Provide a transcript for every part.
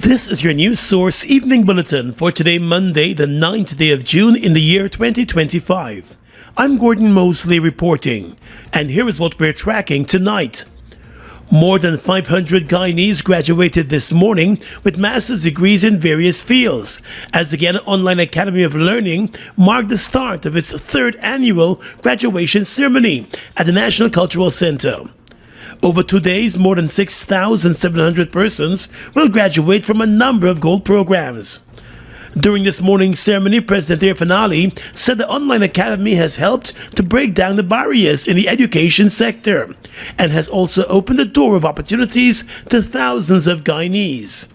This is your news source evening bulletin for today, Monday, the 9th day of June in the year 2025. I'm Gordon Mosley reporting, and here is what we're tracking tonight. More than 500 Guyanese graduated this morning with master's degrees in various fields, as the Guyana Online Academy of Learning marked the start of its third annual graduation ceremony at the National Cultural Center. Over 2 days, more than 6,700 persons will graduate from a number of gold programs. During this morning's ceremony, President Irfanali said the Online Academy has helped to break down the barriers in the education sector and has also opened the door of opportunities to thousands of Guyanese.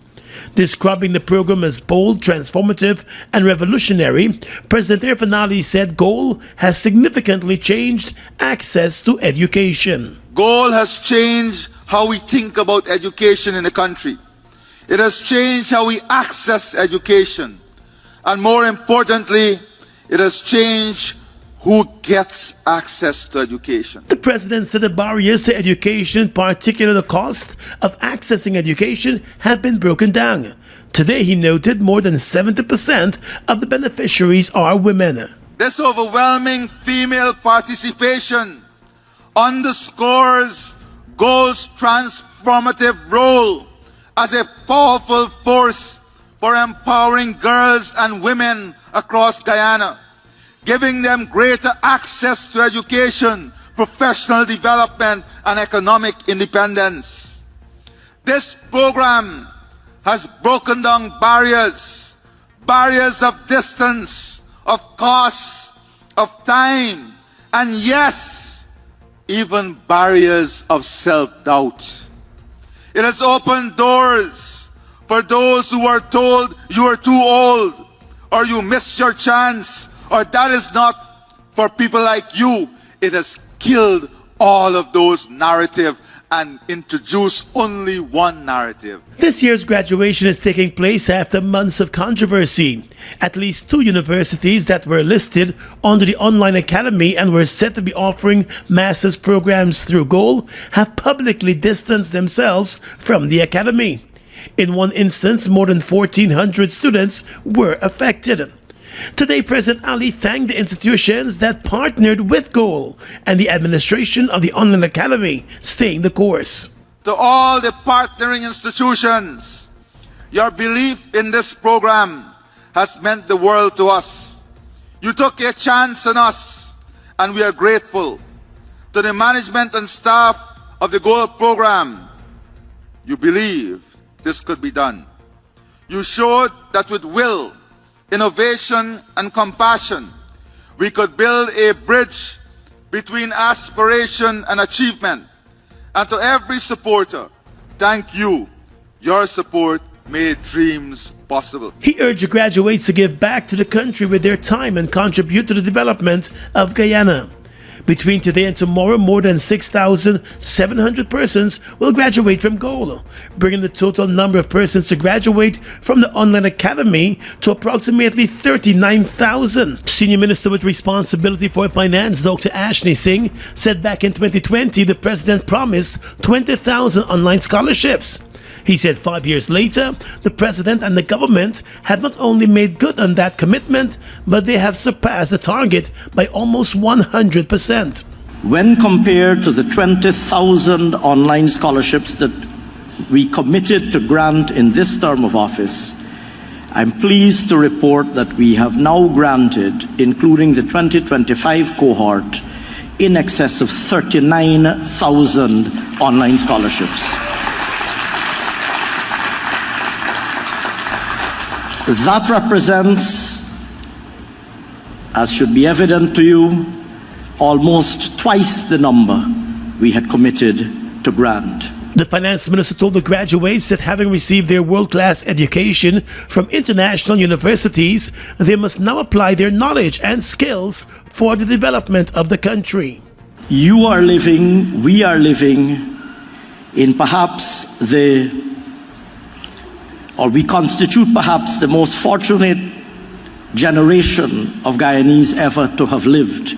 Describing the program as bold, transformative, and revolutionary, President Irfanali said GOAL has significantly changed access to education. GOAL has changed how we think about education in the country. It has changed how we access education. And more importantly, it has changed who gets access to education. The president said the barriers to education, particularly the cost of accessing education, have been broken down. Today, he noted more than 70% of the beneficiaries are women. This overwhelming female participation underscores GOAL's transformative role as a powerful force for empowering girls and women across Guyana, giving them greater access to education, professional development, and economic independence. This program has broken down barriers of distance, of cost, of time, and yes, even barriers of self-doubt. It has opened doors for those who are told you are too old, or you miss your chance, or that is not for people like you. It has killed all of those narratives and introduced only one narrative. This year's graduation is taking place after months of controversy. At least 2 universities that were listed under the Online Academy and were said to be offering master's programs through GOAL have publicly distanced themselves from the academy. In one instance, more than 1,400 students were affected. Today, President Ali thanked the institutions that partnered with GOAL and the administration of the Online Academy staying the course. To all the partnering institutions, your belief in this program has meant the world to us. You took a chance on us, and we are grateful. To the management and staff of the GOAL program, you believe this could be done. You showed that with will, innovation, and compassion, we could build a bridge between aspiration and achievement. And to every supporter, thank you. Your support made dreams possible. He urged graduates to give back to the country with their time and contribute to the development of Guyana. Between today and tomorrow, more than 6,700 persons will graduate from GOAL, bringing the total number of persons to graduate from the Online Academy to approximately 39,000. Senior Minister with responsibility for finance, Dr. Ashley Singh, said back in 2020 the president promised 20,000 online scholarships. He said 5 years later, the president and the government have not only made good on that commitment, but they have surpassed the target by almost 100%. When compared to the 20,000 online scholarships that we committed to grant in this term of office, I'm pleased to report that we have now granted, including the 2025 cohort, in excess of 39,000 online scholarships. That represents, as should be evident to you, almost twice the number we had committed to grant. The finance minister told the graduates that having received their world-class education from international universities, they must now apply their knowledge and skills for the development of the country. You are living, we are living in perhaps we constitute perhaps the most fortunate generation of Guyanese ever to have lived.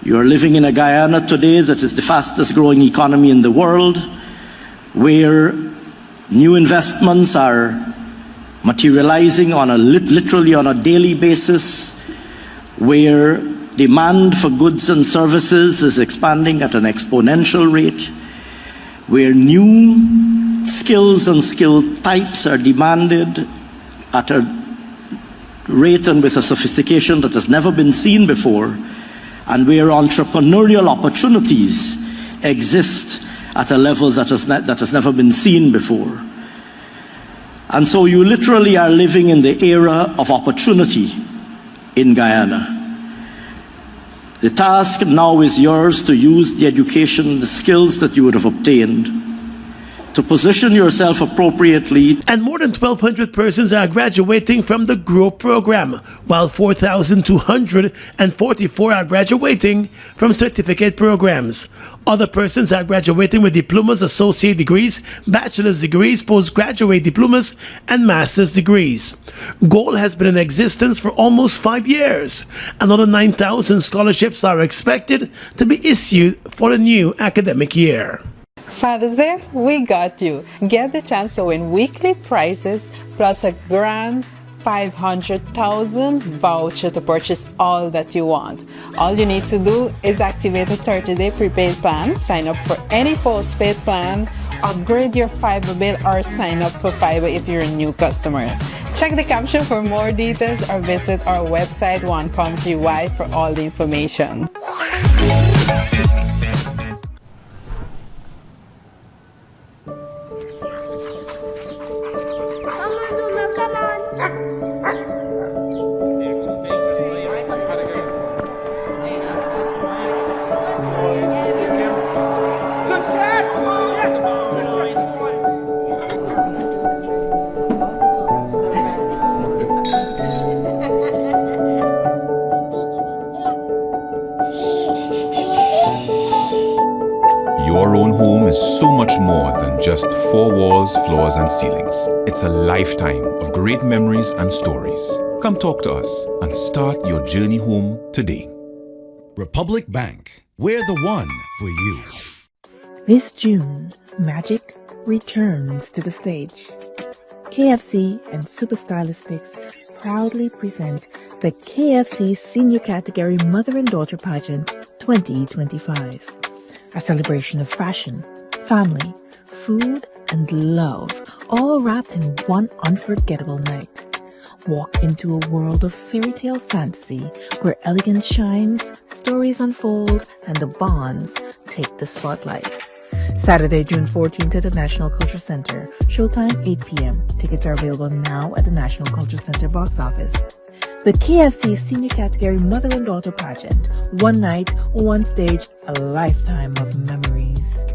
You are living in a Guyana today that is the fastest growing economy in the world, where new investments are materializing on literally on a daily basis, where demand for goods and services is expanding at an exponential rate, where new skills and skill types are demanded at a rate and with a sophistication that has never been seen before, and where entrepreneurial opportunities exist at a level that has never been seen before. And so you literally are living in the era of opportunity in Guyana. The task now is yours to use the education, the skills that you would have obtained, to position yourself appropriately. And more than 1,200 persons are graduating from the GROW program, while 4,244 are graduating from certificate programs. Other persons are graduating with diplomas, associate degrees, bachelor's degrees, postgraduate diplomas, and master's degrees. GOAL has been in existence for almost 5 years. Another 9,000 scholarships are expected to be issued for the new academic year. Father's Day, we got you. Get the chance to win weekly prizes plus a grand 500,000 voucher to purchase all that you want. All you need to do is activate a 30-day prepaid plan, sign up for any postpaid plan, upgrade your fiber bill, or sign up for fiber if you're a new customer. Check the caption for more details or visit our website OneComGY for all the information. Your own home is so much more than just 4 walls, floors, and ceilings. It's a lifetime of great memories and stories. Come talk to us and start your journey home today. Republic Bank, we're the one for you. This June, magic returns to the stage. KFC and Super Stylistics proudly present the KFC Senior Category Mother and Daughter Pageant 2025. A celebration of fashion, family, food, and love, all wrapped in one unforgettable night. Walk into a world of fairy tale fantasy where elegance shines, stories unfold, and the bonds take the spotlight. Saturday, June 14th at the National Culture Center. Showtime 8 p.m. Tickets are available now at the National Culture Center box office. The KFC Senior Category Mother and Daughter Pageant. One night, one stage, a lifetime of memories.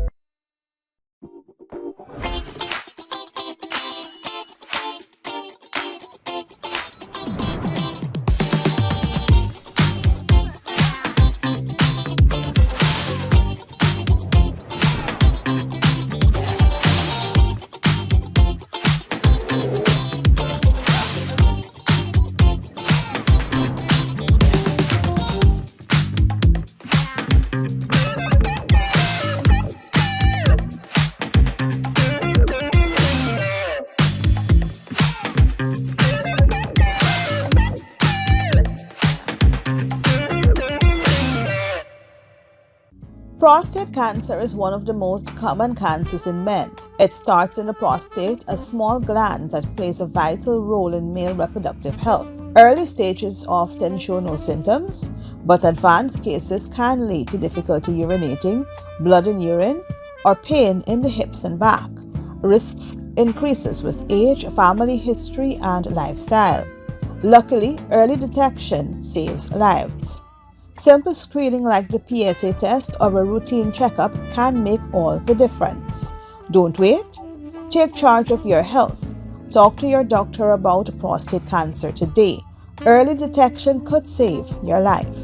Prostate cancer is one of the most common cancers in men. It starts in the prostate, a small gland that plays a vital role in male reproductive health. Early stages often show no symptoms, but advanced cases can lead to difficulty urinating, blood in urine, or pain in the hips and back. Risks increases with age, family history, and lifestyle. Luckily, early detection saves lives. Simple screening like the PSA test or a routine checkup can make all the difference. Don't wait. Take charge of your health. Talk to your doctor about prostate cancer today. Early detection could save your life.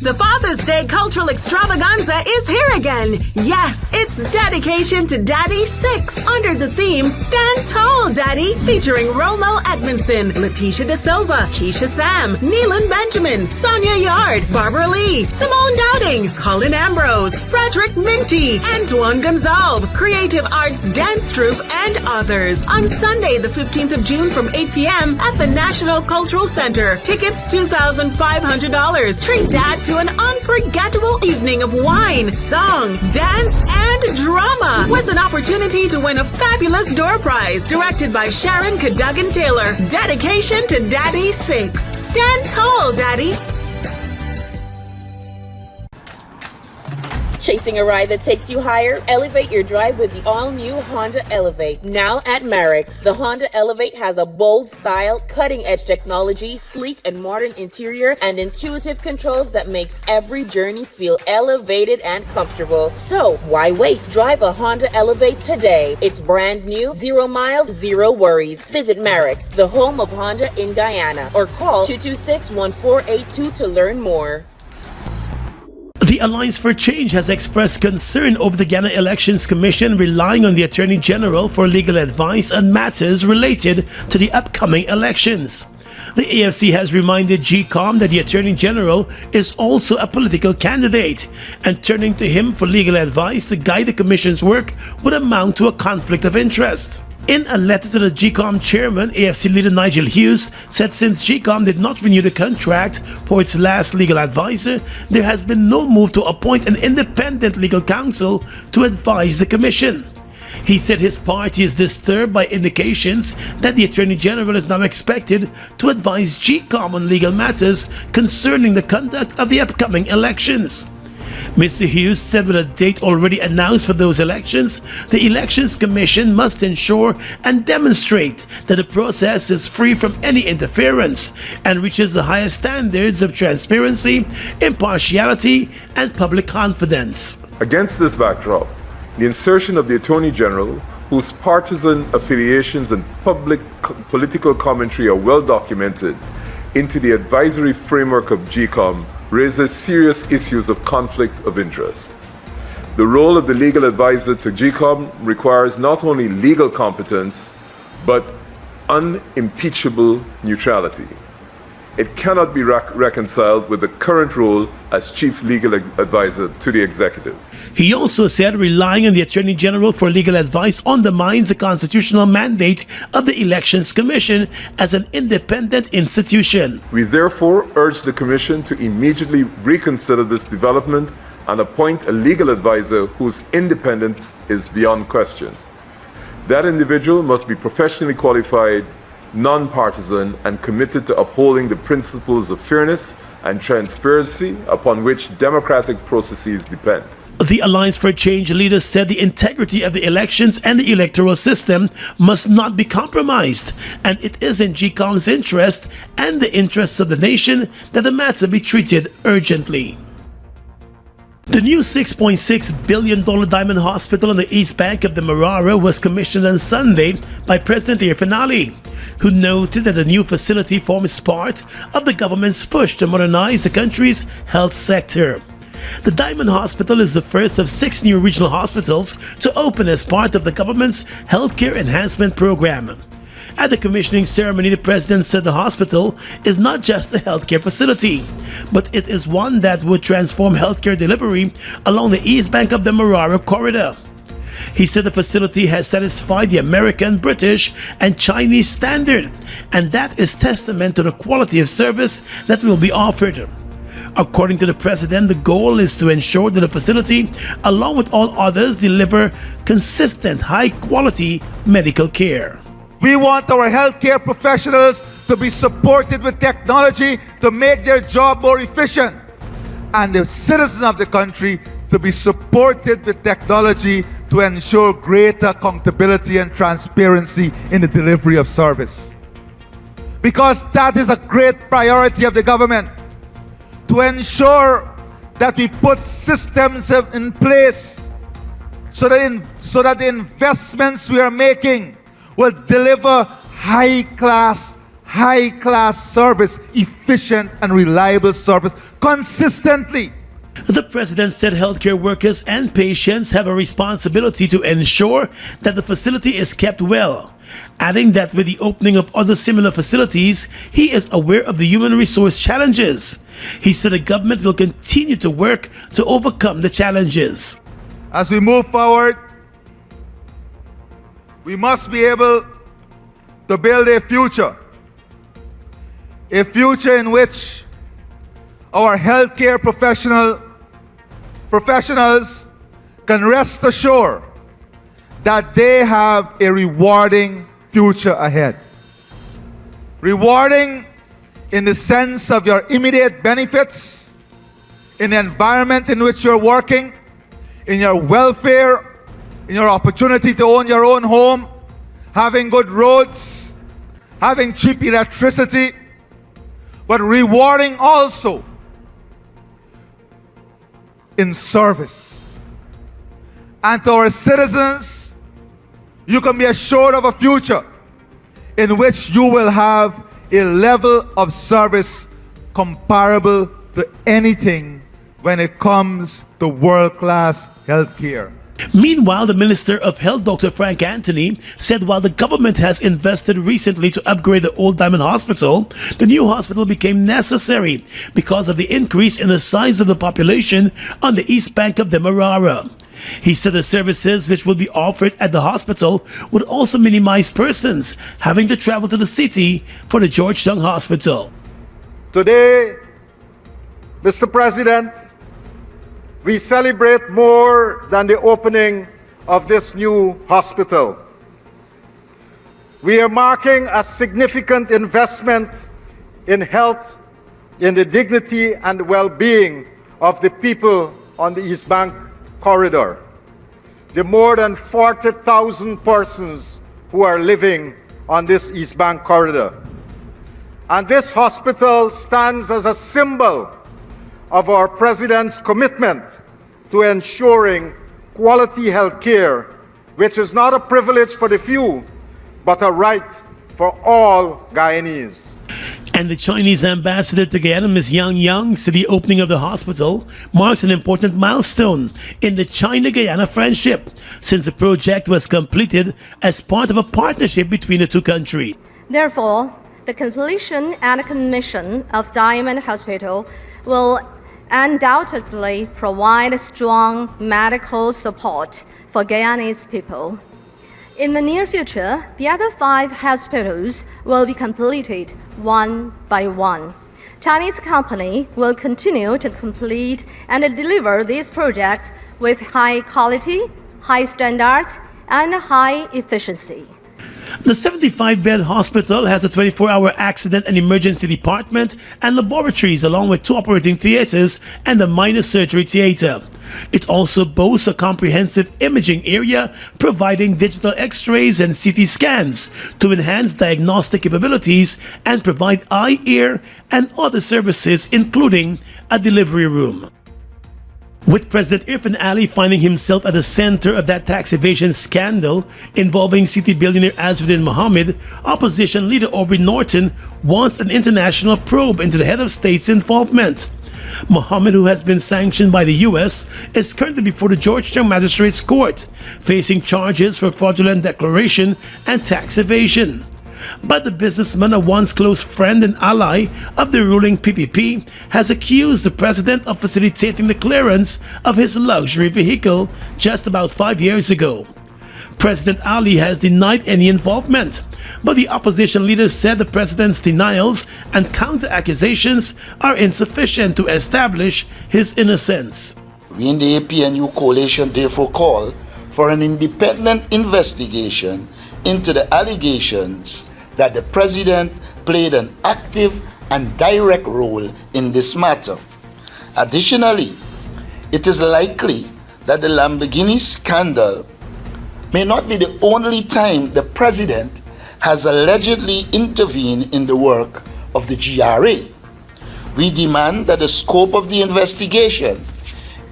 The Father's Day Cultural Extravaganza is here again. Yes, it's Dedication to Daddy 6 under the theme Stand Tall, Daddy, featuring Romo Edmondson, Letitia De Silva, Keisha Sam, Neelan Benjamin, Sonia Yard, Barbara Lee, Simone Dowding, Colin Ambrose, Frederick Minty, Antoine Gonzalez, Creative Arts Dance Troupe, and others. On Sunday, the 15th of June from 8 p.m. at the National Cultural Center. Tickets $2,500. Treat Dad to an unforgettable evening of wine, song, dance, and drama with an opportunity to win a fabulous door prize directed by Sharon Cadogan Taylor. Dedication to Daddy 6. Stand tall, Daddy. Chasing a ride that takes you higher? Elevate your drive with the all-new Honda Elevate. Now at Marix, the Honda Elevate has a bold style, cutting-edge technology, sleek and modern interior, and intuitive controls that makes every journey feel elevated and comfortable. So, why wait? Drive a Honda Elevate today. It's brand new, 0 miles, 0 worries. Visit Marix, the home of Honda in Guyana, or call 226-1482 to learn more. The Alliance for Change has expressed concern over the Guyana Elections Commission relying on the Attorney General for legal advice on matters related to the upcoming elections. The AFC has reminded GECOM that the Attorney General is also a political candidate, and turning to him for legal advice to guide the Commission's work would amount to a conflict of interest. In a letter to the GECOM chairman, AFC leader Nigel Hughes said since GECOM did not renew the contract for its last legal advisor, there has been no move to appoint an independent legal counsel to advise the Commission. He said his party is disturbed by indications that the Attorney General is now expected to advise GECOM on legal matters concerning the conduct of the upcoming elections. Mr. Hughes said with a date already announced for those elections, the Elections Commission must ensure and demonstrate that the process is free from any interference and reaches the highest standards of transparency, impartiality, and public confidence. Against this backdrop, the insertion of the Attorney General, whose partisan affiliations and public political commentary are well documented, into the advisory framework of GECOM raises serious issues of conflict of interest. The role of the legal advisor to GECOM requires not only legal competence, but unimpeachable neutrality. It cannot be reconciled with the current role as chief legal advisor to the executive. He also said relying on the Attorney General for legal advice undermines the constitutional mandate of the Elections Commission as an independent institution. We therefore urge the Commission to immediately reconsider this development and appoint a legal advisor whose independence is beyond question. That individual must be professionally qualified, non-partisan, and committed to upholding the principles of fairness and transparency upon which democratic processes depend. The Alliance for Change leaders said the integrity of the elections and the electoral system must not be compromised, and it is in GECOM's interest and the interests of the nation that the matter be treated urgently. The new $6.6 billion Diamond Hospital on the east bank of the Demerara was commissioned on Sunday by President Irfaan Ali, who noted that the new facility forms part of the government's push to modernize the country's health sector. The Diamond Hospital is the first of 6 new regional hospitals to open as part of the government's healthcare enhancement program. At the commissioning ceremony, the president said the hospital is not just a healthcare facility, but it is one that would transform healthcare delivery along the east bank of the Demerara corridor. He said the facility has satisfied the American, British, and Chinese standard, and that is testament to the quality of service that will be offered. According to the president, the goal is to ensure that the facility, along with all others, deliver consistent, high-quality medical care. We want our healthcare professionals to be supported with technology to make their job more efficient, and the citizens of the country to be supported with technology to ensure greater accountability and transparency in the delivery of service. Because that is a great priority of the government, to ensure that we put systems in place so that the investments we are making will deliver high-class, high-class service, efficient and reliable service consistently. The president said healthcare workers and patients have a responsibility to ensure that the facility is kept well, adding that with the opening of other similar facilities, he is aware of the human resource challenges. He said the government will continue to work to overcome the challenges. As we move forward, we must be able to build a future in which our healthcare professionals can rest assured that they have a rewarding future ahead. Rewarding in the sense of your immediate benefits, in the environment in which you're working, in your welfare, in your opportunity to own your own home, having good roads, having cheap electricity, but rewarding also in service. And to our citizens, you can be assured of a future in which you will have a level of service comparable to anything when it comes to world-class healthcare. Meanwhile, the Minister of Health, Dr. Frank Anthony, said while the government has invested recently to upgrade the old Diamond Hospital, the new hospital became necessary because of the increase in the size of the population on the east bank of Demerara. He said the services which will be offered at the hospital would also minimize persons having to travel to the city for the Georgetown Hospital. Today, Mr. President, we celebrate more than the opening of this new hospital. We are marking a significant investment in health, in the dignity and well-being of the people on the East Bank corridor. The more than 40,000 persons who are living on this East Bank corridor. And this hospital stands as a symbol of our President's commitment to ensuring quality health care, which is not a privilege for the few, but a right for all Guyanese. And the Chinese ambassador to Guyana, Ms. Yang Yang, said the opening of the hospital marks an important milestone in the China-Guyana friendship, since the project was completed as part of a partnership between the two countries. Therefore, the completion and commission of Diamond Hospital will undoubtedly provide strong medical support for Guyanese people. In the near future, the other 5 hospitals will be completed one by one. Chinese company will continue to complete and deliver these projects with high quality, high standards, and high efficiency. The 75-bed hospital has a 24-hour accident and emergency department and laboratories, along with 2 operating theaters and a minor surgery theater. It also boasts a comprehensive imaging area providing digital x-rays and CT scans to enhance diagnostic capabilities and provide eye, ear, and other services, including a delivery room. With President Irfan Ali finding himself at the center of that tax evasion scandal involving city billionaire Azzuddin Mohammed, opposition leader Aubrey Norton wants an international probe into the head of state's involvement. Mohammed, who has been sanctioned by the U.S., is currently before the Georgetown Magistrates Court, facing charges for fraudulent declaration and tax evasion. But the businessman, a once close friend and ally of the ruling PPP, has accused the president of facilitating the clearance of his luxury vehicle just about 5 years ago. President Ali has denied any involvement, but the opposition leaders said the president's denials and counter-accusations are insufficient to establish his innocence. We in the APNU coalition therefore call for an independent investigation into the allegations that the president played an active and direct role in this matter. Additionally, it is likely that the Lamborghini scandal may not be the only time the president has allegedly intervened in the work of the GRA. We demand that the scope of the investigation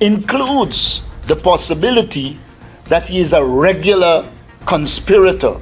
includes the possibility that he is a regular conspirator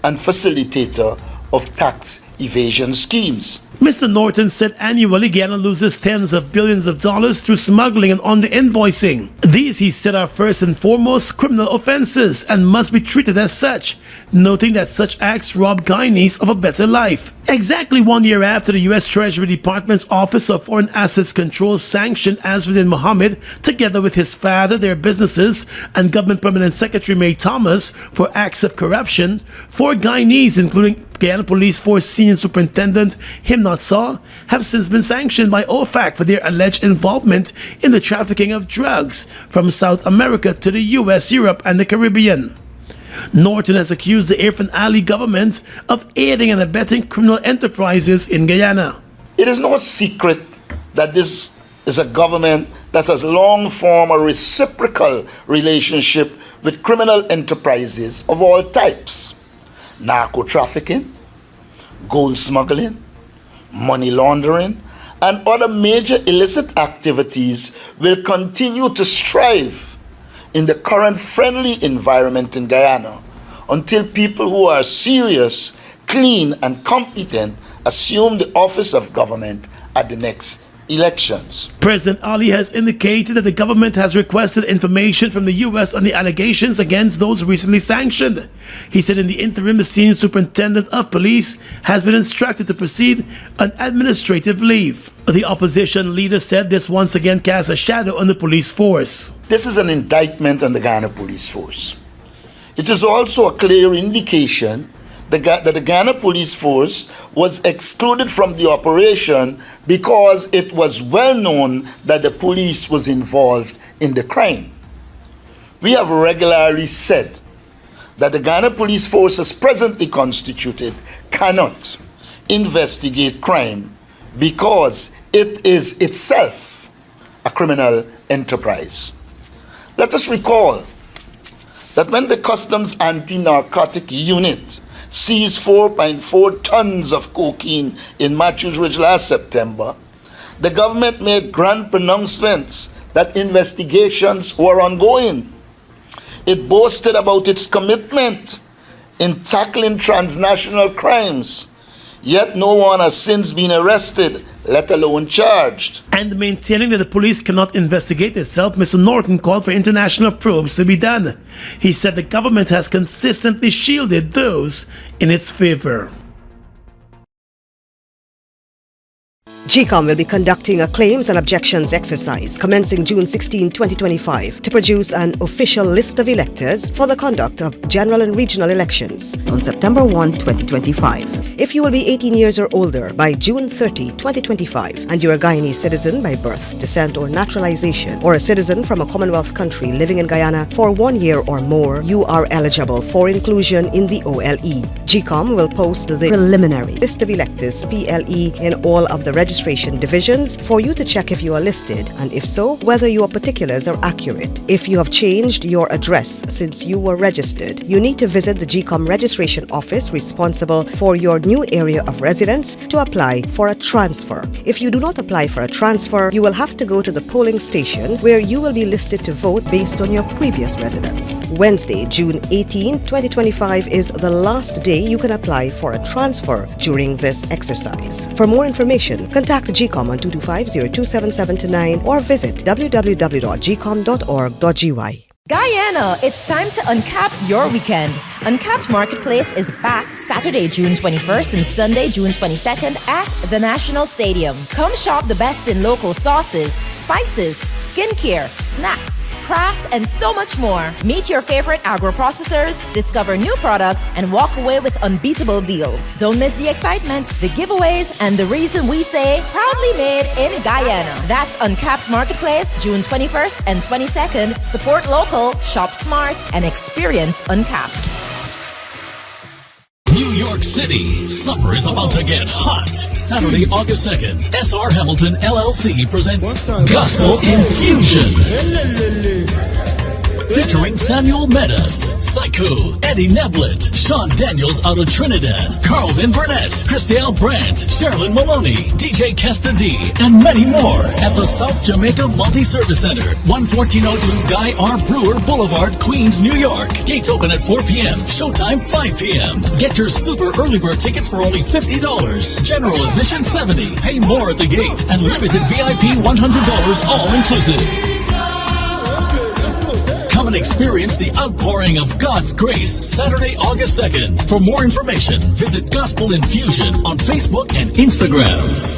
and facilitator of tax evasion schemes. Mr. Norton said annually Guyana loses tens of billions of dollars through smuggling and under-invoicing. These, he said, are first and foremost criminal offenses and must be treated as such, noting that such acts rob Guyanese of a better life. Exactly 1 year after the U.S. Treasury Department's Office of Foreign Assets Control sanctioned Azruddin Mohammed, together with his father, their businesses, and Government Permanent Secretary May Thomas for acts of corruption, 4 Guyanese, including Guyana Police Force Senior Superintendent Himnat Saw, have since been sanctioned by OFAC for their alleged involvement in the trafficking of drugs from South America to the U.S., Europe, and the Caribbean. Norton has accused the Irfan Ali government of aiding and abetting criminal enterprises in Guyana. It is no secret that this is a government that has long formed a reciprocal relationship with criminal enterprises of all types. Narco-trafficking, gold smuggling, money laundering, and other major illicit activities will continue to strive in the current friendly environment in Guyana until people who are serious, clean, and competent assume the office of government at the next elections. President Ali has indicated that the government has requested information from the U.S. on the allegations against those recently sanctioned. He said in the interim, the Senior Superintendent of Police has been instructed to proceed on administrative leave. The opposition leader said this once again casts a shadow on the police force. This is an indictment on the Guyana Police Force. It is also a clear indication that the Guyana Police Force was excluded from the operation because it was well known that the police was involved in the crime. We have regularly said that the Guyana Police Force as presently constituted cannot investigate crime because it is itself a criminal enterprise. Let us recall that when the Customs Anti-Narcotic Unit seized 4.4 tons of cocaine in Matthews Ridge last September, the government made grand pronouncements that investigations were ongoing. It boasted about its commitment in tackling transnational crimes, yet no one has since been arrested, let alone charged. And maintaining that the police cannot investigate itself, Mr. Norton called for international probes to be done. He said the government has consistently shielded those in its favor. GECOM will be conducting a claims and objections exercise commencing June 16, 2025 to produce an official list of electors for the conduct of general and regional elections on September 1, 2025. If you will be 18 years or older by June 30, 2025 and you are a Guyanese citizen by birth, descent or naturalization or a citizen from a Commonwealth country living in Guyana for 1 year or more, you are eligible for inclusion in the OLE. GECOM will post the preliminary list of electors PLE in all of the registration divisions for you to check if you are listed and if so, whether your particulars are accurate. If you have changed your address since you were registered, you need to visit the GECOM registration office responsible for your new area of residence to apply for a transfer. If you do not apply for a transfer, you will have to go to the polling station where you will be listed to vote based on your previous residence. Wednesday, June 18, 2025 is the last day you can apply for a transfer during this exercise. For more information, contact GECOM on 225-027729 or visit www.gecom.org.gy. Guyana, it's time to uncap your weekend. Uncapped Marketplace is back Saturday, June 21st and Sunday, June 22nd at the National Stadium. Come shop the best in local sauces, spices, skincare, snacks, craft, and so much more. Meet your favorite agro-processors, discover new products, and walk away with unbeatable deals. Don't miss the excitement, the giveaways, and the reason we say proudly made in Guyana. That's Uncapped Marketplace, June 21st and 22nd. Support local, shop smart, and experience Uncapped. New York City, summer is about to get hot. Saturday, August 2nd, SR Hamilton LLC presents Gospel Infusion. Featuring Samuel Menace, Psycho, Eddie Neblett, Sean Daniels out of Trinidad, Carlvin Burnett, Christelle Brandt, Sherilyn Maloney, DJ Kesta D, and many more at the South Jamaica Multi-Service Center, 11402 Guy R. Brewer Boulevard, Queens, New York. Gates open at 4 p.m. Showtime 5 p.m. Get your super early bird tickets for only $50. General admission $70. Pay more at the gate and limited VIP $100 all inclusive. Come and experience the outpouring of God's grace Saturday, August 2nd. For more information, visit Gospel Infusion on Facebook and Instagram.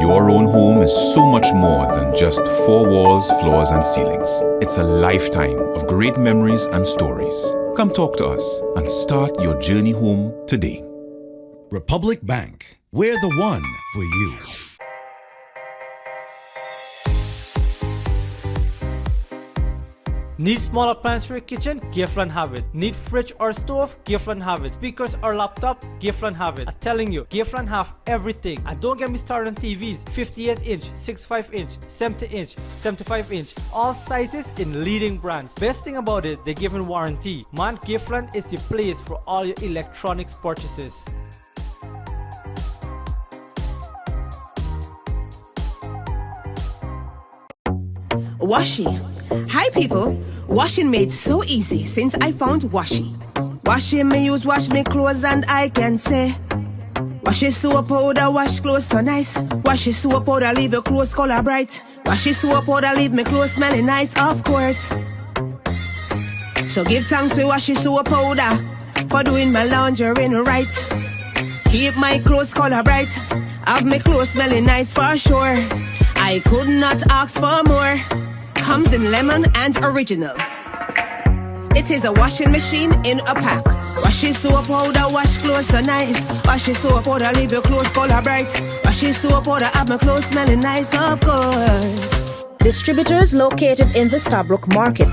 Your own home is so much more than just four walls, floors, and ceilings. It's a lifetime of great memories and stories. Come talk to us and start your journey home today. Republic Bank. We're the one for you. Need small appliance for your kitchen? Giftland have it. Need fridge or stove? Giftland have it. Speakers or laptop? Giftland have it. I'm telling you, Giftland have everything. And don't get me started on TVs. 58-inch, 65-inch, 70-inch, 75-inch. All sizes in leading brands. Best thing about it, they give warranty. Man, Giftland is the place for all your electronics purchases. Washi. Hi people, washing made so easy since I found Washi. Washi me use wash me clothes and I can say Washi soap powder wash clothes so nice. Washi soap powder leave your clothes color bright. Washi soap powder leave me clothes smelling nice, of course. So give thanks to Washi soap powder for doing my laundry right. Keep my clothes color bright, have me clothes smelling nice for sure. I could not ask for more. Comes in lemon and original. It is a washing machine in a pack. Washi soap powder wash clothes so nice. Washi soap powder leave your clothes color bright. Washi soap powder have my clothes smelling nice, of course. Distributors located in the Stabrook Market.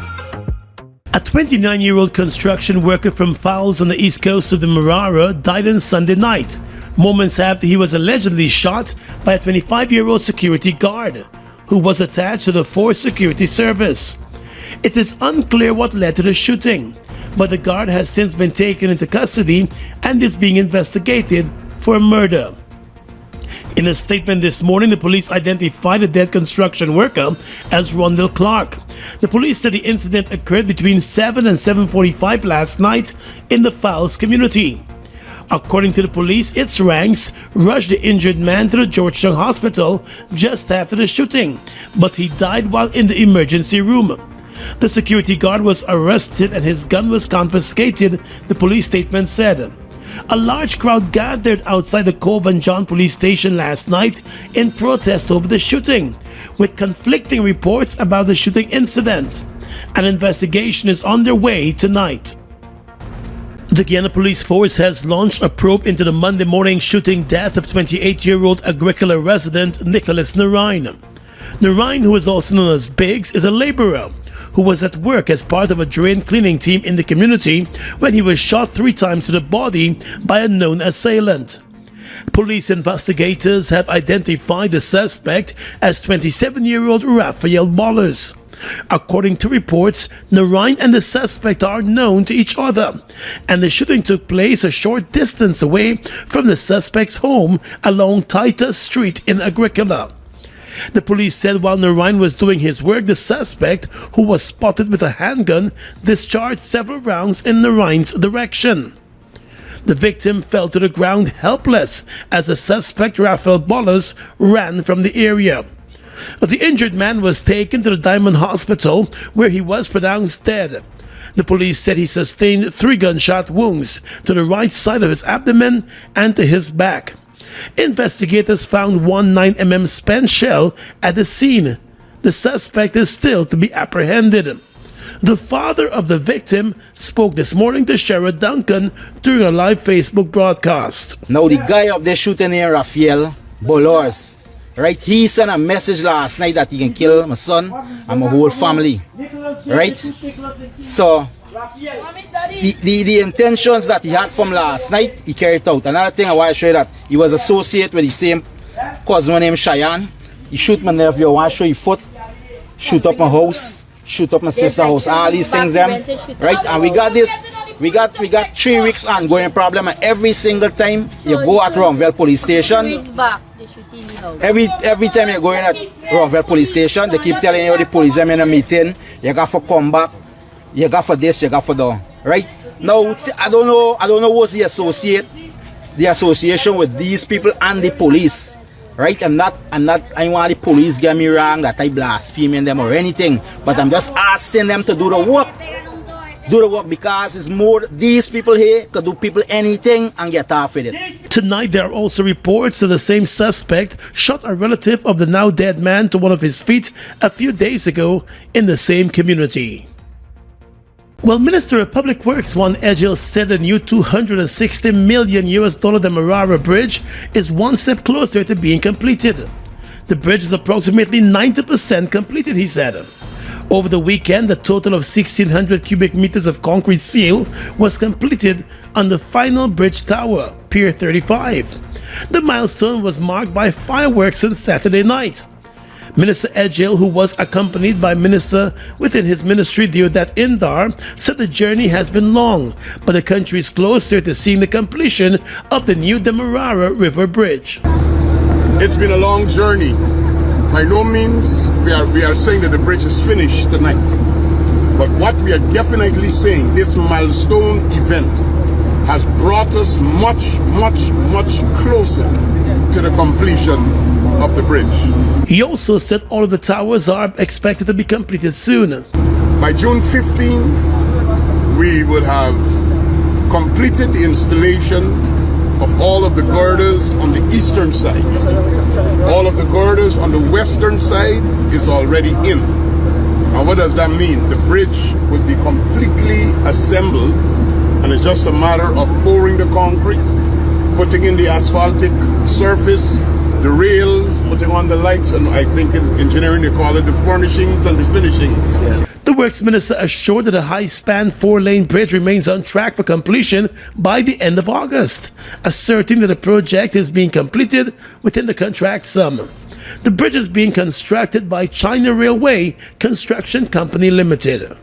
A 29-year-old construction worker from Fowles on the east coast of Demerara died on Sunday night, moments after he was allegedly shot by a 25-year-old security guard who was attached to the force security service. It is unclear what led to the shooting, but the guard has since been taken into custody and is being investigated for murder. In a statement this morning, the police identified the dead construction worker as Rondell Clark. The police said the incident occurred between 7 and 7:45 last night in the Fowles community. According to the police, its ranks rushed the injured man to the Georgetown Hospital just after the shooting, but he died while in the emergency room. The security guard was arrested and his gun was confiscated, the police statement said. A large crowd gathered outside the Cove and John police station last night in protest over the shooting, with conflicting reports about the shooting incident. An investigation is underway tonight. The Guyana Police Force has launched a probe into the Monday morning shooting death of 28-year-old Agricola resident Nicholas Narine. Narine, who is also known as Biggs, is a laborer who was at work as part of a drain cleaning team in the community when he was shot 3 times to the body by a known assailant. Police investigators have identified the suspect as 27-year-old Raphael Ballers. According to reports, Narine and the suspect are known to each other, and the shooting took place a short distance away from the suspect's home along Titus Street in Agricola. The police said while Narine was doing his work, the suspect, who was spotted with a handgun, discharged several rounds in Narine's direction. The victim fell to the ground helpless as the suspect, Raphael Ballers, ran from the area. The injured man was taken to the Diamond Hospital, where he was pronounced dead. The police said he sustained 3 gunshot wounds to the right side of his abdomen and to his back. Investigators found 1 9mm spent shell at the scene. The suspect is still to be apprehended. The father of the victim spoke this morning to Sheriff Duncan during a live Facebook broadcast. Now the guy up there shooting here, Raphael Bolors, right? He sent a message last night that he can kill my son and my whole family, right? So the intentions that he had from last night, he carried out. Another thing I want to show you that he was associated with the same cousin named Cheyenne. He shoot my nephew, I want to show you foot, shoot up my house, shoot up my sister's house, all these things them, right? And we got this, we got 3 weeks ongoing problem, and every single time you go at Ronville police station, every time you go in at Ronville police station, they keep telling you the police them in a meeting, you got to come back, you got for this, you got for that, right? Now I don't know what's the association with these people and the police. Right, I want the police get me wrong that I blaspheming them or anything, but I'm just asking them to do the work because it's more these people here could do people anything and get off with it. Tonight there are also reports that the same suspect shot a relative of the now dead man to one of his feet a few days ago in the same community. Well, Minister of Public Works Juan Edghill said the new $260 million Demerara Bridge is one step closer to being completed. The bridge is approximately 90% completed, he said. Over the weekend, a total of 1,600 cubic meters of concrete seal was completed on the final bridge tower, Pier 35. The milestone was marked by fireworks on Saturday night. Minister Edghill, who was accompanied by minister within his ministry, Deodat Indar, said the journey has been long, but the country is closer to seeing the completion of the new Demerara River Bridge. It's been a long journey. By no means we are saying that the bridge is finished tonight. But what we are definitely saying, this milestone event has brought us much, much, much closer to the completion of the bridge. He also said all of the towers are expected to be completed soon. By June 15, we would have completed the installation of all of the girders on the eastern side. All of the girders on the western side is already in. And what does that mean? The bridge will be completely assembled, and it's just a matter of pouring the concrete, putting in the asphaltic surface, the rails, putting on the lights, and I think in engineering they call it the furnishings and the finishings. Yeah. The Works Minister assured that the high-span 4-lane bridge remains on track for completion by the end of August, asserting that the project is being completed within the contract sum. The bridge is being constructed by China Railway Construction Company Limited.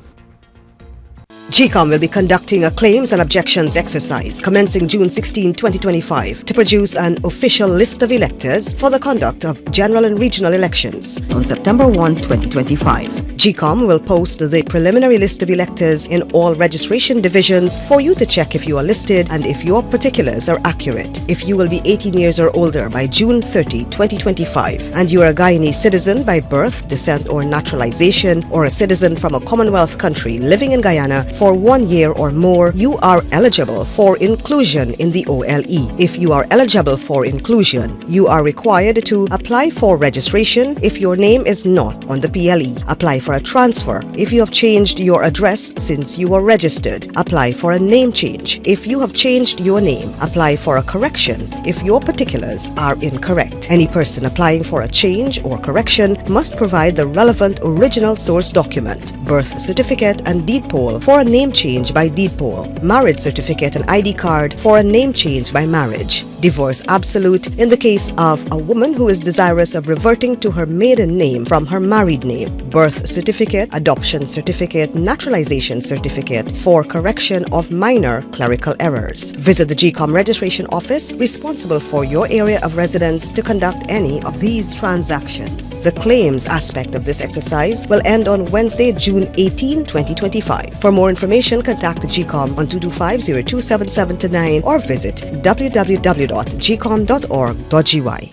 GECOM will be conducting a claims and objections exercise commencing June 16, 2025 to produce an official list of electors for the conduct of general and regional elections on September 1, 2025. GECOM will post the preliminary list of electors in all registration divisions for you to check if you are listed and if your particulars are accurate. If you will be 18 years or older by June 30, 2025 and you are a Guyanese citizen by birth, descent or naturalization or a citizen from a Commonwealth country living in Guyana for 1 year or more, you are eligible for inclusion in the OLE. If you are eligible for inclusion, you are required to apply for registration if your name is not on the PLE. Apply for a transfer if you have changed your address since you were registered. Apply for a name change if you have changed your name. Apply for a correction if your particulars are incorrect. Any person applying for a change or correction must provide the relevant original source document, birth certificate and deed poll for a name change by deed poll, marriage certificate and ID card for a name change by marriage, divorce absolute in the case of a woman who is desirous of reverting to her maiden name from her married name, birth certificate, adoption certificate, naturalization certificate for correction of minor clerical errors. Visit the GECOM registration office responsible for your area of residence to conduct any of these transactions. The claims aspect of this exercise will end on Wednesday, June 18, 2025. For more information, contact the GECOM on 225-0277-9 or visit www.gecom.org.gy.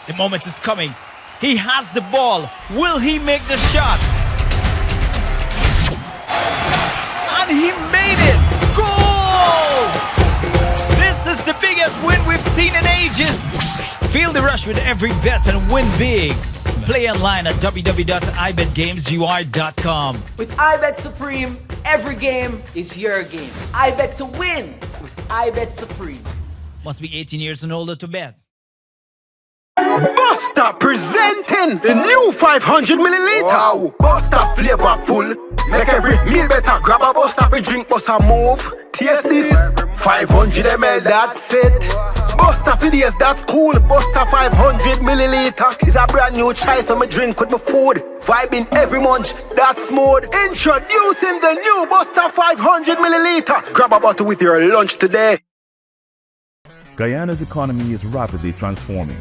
The moment is coming. He has the ball. Will he make the shot? And he made it! Goal! This is the biggest win we've seen in ages. Feel the rush with every bet and win big. Play online at www.ibetgamesur.com. With iBet Supreme, every game is your game. iBet to win with iBet Supreme. Must be 18 years and older to bet. Buster presenting the new 500 milliliter. Wow, Buster flavorful. Make every meal better. Grab a Buster for drink, Buster move. Taste this. 500 ml, that's it. Buster for days, that's cool. Buster 500 milliliter is a brand new choice of my drink with my food. Vibing every munch, that's smooth. Introducing the new Buster 500 milliliter. Grab a bottle with your lunch today. Guyana's economy is rapidly transforming,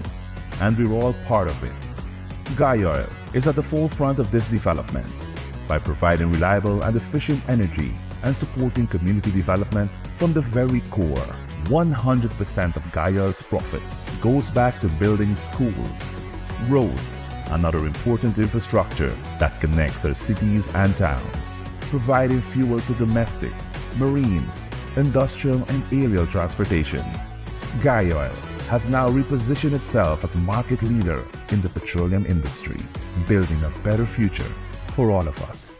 and we're all part of it. Guyana is at the forefront of this development by providing reliable and efficient energy and supporting community development from the very core. 100% of Guyana's profit goes back to building schools, roads, and other important infrastructure that connects our cities and towns, providing fuel to domestic, marine, industrial, and aerial transportation. Guyana has now repositioned itself as a market leader in the petroleum industry, building a better future for all of us.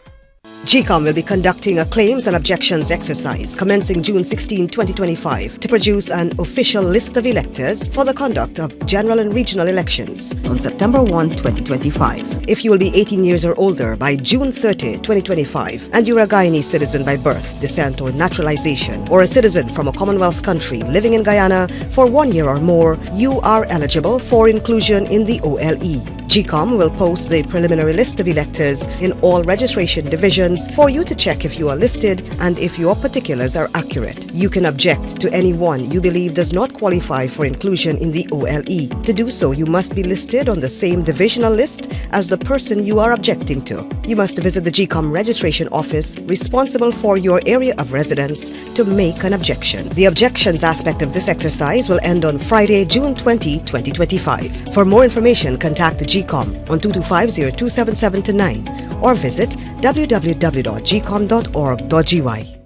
GECOM will be conducting a claims and objections exercise commencing June 16, 2025 to produce an official list of electors for the conduct of general and regional elections on September 1, 2025. If you will be 18 years or older by June 30, 2025 and you're a Guyanese citizen by birth, descent or naturalization, or a citizen from a Commonwealth country living in Guyana for 1 year or more, you are eligible for inclusion in the OLE. GECOM will post the preliminary list of electors in all registration divisions for you to check if you are listed and if your particulars are accurate. You can object to any one you believe does not qualify for inclusion in the OLE. To do so, you must be listed on the same divisional list as the person you are objecting to. You must visit the GECOM registration office responsible for your area of residence to make an objection. The objections aspect of this exercise will end on Friday, June 20, 2025. For more information, contact the GECOM on 225-0277-9 or visit www.gecom.org.gy.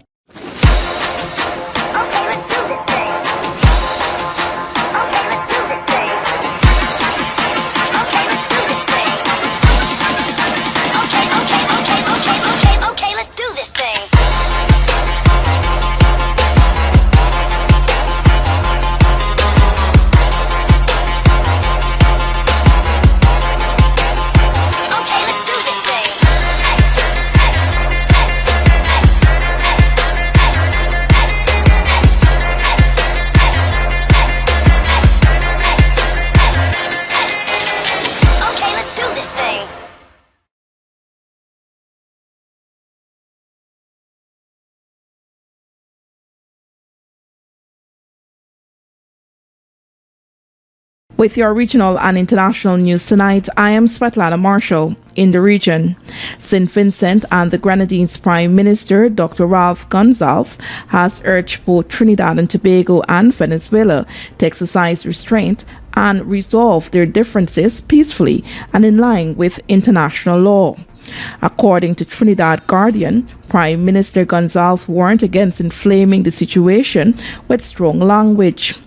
With your regional and international news tonight, I am Svetlana Marshall. In the region, St. Vincent and the Grenadines Prime Minister, Dr. Ralph Gonsalves, has urged both Trinidad and Tobago and Venezuela to exercise restraint and resolve their differences peacefully and in line with international law. According to Trinidad Guardian, Prime Minister Gonsalves warned against inflaming the situation with strong language.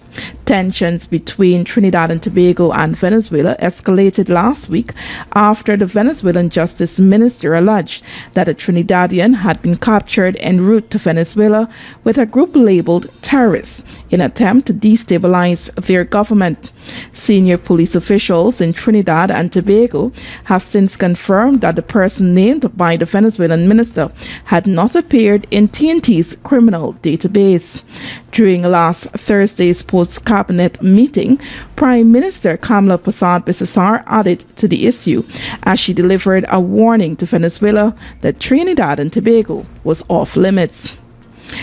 Tensions between Trinidad and Tobago and Venezuela escalated last week after the Venezuelan Justice Minister alleged that a Trinidadian had been captured en route to Venezuela with a group labeled terrorists in an attempt to destabilize their government. Senior police officials in Trinidad and Tobago have since confirmed that the person named by the Venezuelan minister had not appeared in TNT's criminal database. During last Thursday's post-cabinet meeting, Prime Minister Kamala Persad-Bissessar added to the issue as she delivered a warning to Venezuela that Trinidad and Tobago was off limits.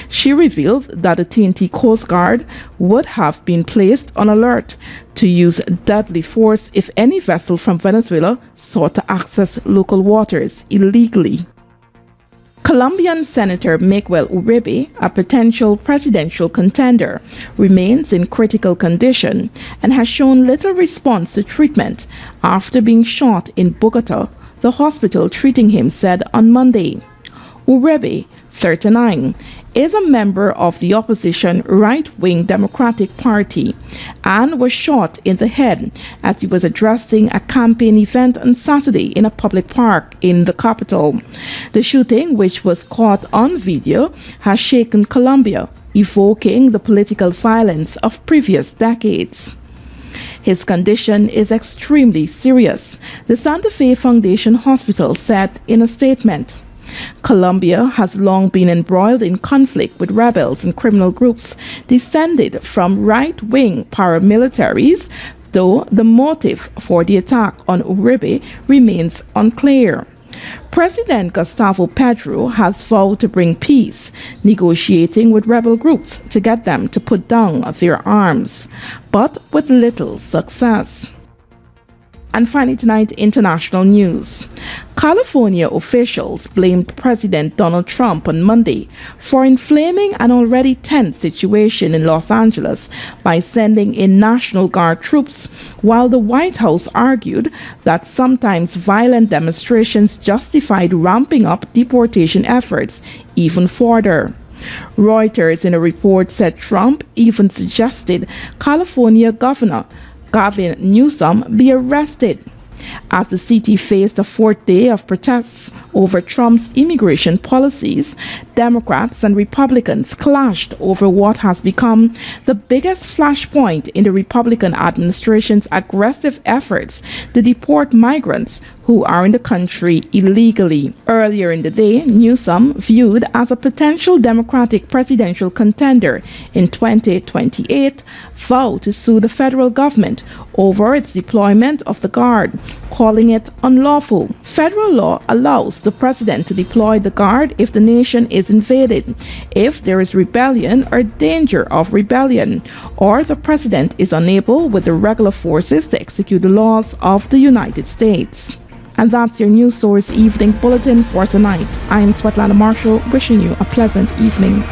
She revealed that the TNT Coast Guard would have been placed on alert to use deadly force if any vessel from Venezuela sought to access local waters illegally. Colombian Senator Miguel Uribe, a potential presidential contender, remains in critical condition and has shown little response to treatment after being shot in Bogota, the hospital treating him said on Monday. Urebe, 39, is a member of the opposition right-wing Democratic Party and was shot in the head as he was addressing a campaign event on Saturday in a public park in the capital. The shooting, which was caught on video, has shaken Colombia, evoking the political violence of previous decades. His condition is extremely serious, the Santa Fe Foundation Hospital said in a statement. Colombia has long been embroiled in conflict with rebels and criminal groups descended from right-wing paramilitaries, though the motive for the attack on Urebe remains unclear. President Gustavo Petro has vowed to bring peace, negotiating with rebel groups to get them to put down their arms, but with little success. And finally tonight, international news. California officials blamed President Donald Trump on Monday for inflaming an already tense situation in Los Angeles by sending in National Guard troops, while the White House argued that sometimes violent demonstrations justified ramping up deportation efforts even further. Reuters in a report said Trump even suggested California Governor Gavin Newsom be arrested. As the city faced a fourth day of protests over Trump's immigration policies, Democrats and Republicans clashed over what has become the biggest flashpoint in the Republican administration's aggressive efforts to deport migrants who are in the country illegally. Earlier in the day, Newsom, viewed as a potential Democratic presidential contender in 2028, vowed to sue the federal government over its deployment of the Guard, calling it unlawful. Federal law allows the president to deploy the Guard if the nation is invaded, if there is rebellion or danger of rebellion, or the president is unable with the regular forces to execute the laws of the United States. And that's your News Source Evening Bulletin for tonight. I am Svetlana Marshall, wishing you a pleasant evening.